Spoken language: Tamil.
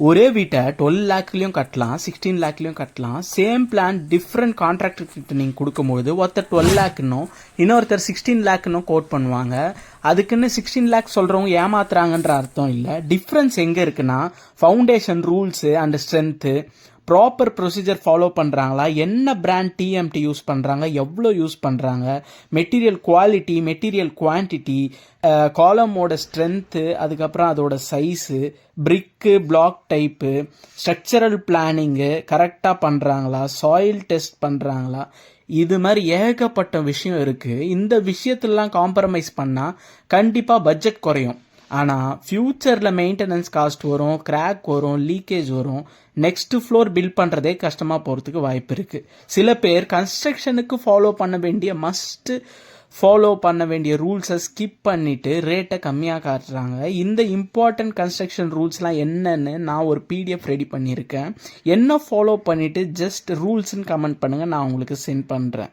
ஒரே வீட்டை 12 லேக்லயும் கட்டலாம், 16 லேக்லயும் கட்டலாம். சேம் பிளான் டிஃப்ரெண்ட் கான்ட்ராக்டர் கிட்ட நீங்க கொடுக்கும்போது ஒருத்தர் 12 லேக்னும் இன்னொருத்தர் 16 லேக்னும் கோட் பண்ணுவாங்க. அதுக்குன்னு 16 லேக் சொல்றவங்க ஏமாத்துறாங்கன்ற அர்த்தம் இல்ல. டிஃபரன்ஸ் எங்க இருக்குன்னா foundation rules and strength, proper procedure follow பண்ணுறாங்களா, என்ன பிராண்ட் டிஎம்டி யூஸ் பண்ணுறாங்க, எவ்வளோ யூஸ் பண்ணுறாங்க, மெட்டீரியல் குவாலிட்டி, மெட்டீரியல் குவான்டிட்டி, காலமோட ஸ்ட்ரென்த்து, அதுக்கப்புறம் அதோட size, brick, block type, structural planning கரெக்டாக பண்ணுறாங்களா, சாயில் டெஸ்ட் பண்ணுறாங்களா, இது மாதிரி ஏகப்பட்ட விஷயம் இருக்குது. இந்த விஷயத்துலலாம் காம்ப்ரமைஸ் பண்ணால் கண்டிப்பாக பட்ஜெட் குறையும். ஆனால் ஃப்யூச்சரில் மெயின்டெனன்ஸ் காஸ்ட் வரும், கிராக் வரும், லீக்கேஜ் வரும். நெக்ஸ்ட் ஃப்ளோர் பில்ட் பண்ணுறதே கஷ்டமாக போகிறதுக்கு வாய்ப்பு இருக்குது. சில பேர் கன்ஸ்ட்ரக்ஷனுக்கு ஃபாலோ பண்ண வேண்டிய ரூல்ஸை ஸ்கிப் பண்ணிவிட்டு ரேட்டை கம்மியாக காட்டுறாங்க. இந்த இம்பார்ட்டன்ட் கன்ஸ்ட்ரக்ஷன் ரூல்ஸ்லாம் என்னன்னு நான் ஒரு பிடிஎஃப் ரெடி பண்ணியிருக்கேன். என்ன ஃபாலோ பண்ணிவிட்டு ஜஸ்ட் ரூல்ஸ்ன்னு கமெண்ட் பண்ணுங்கள், நான் உங்களுக்கு சென்ட் பண்ணுறேன்.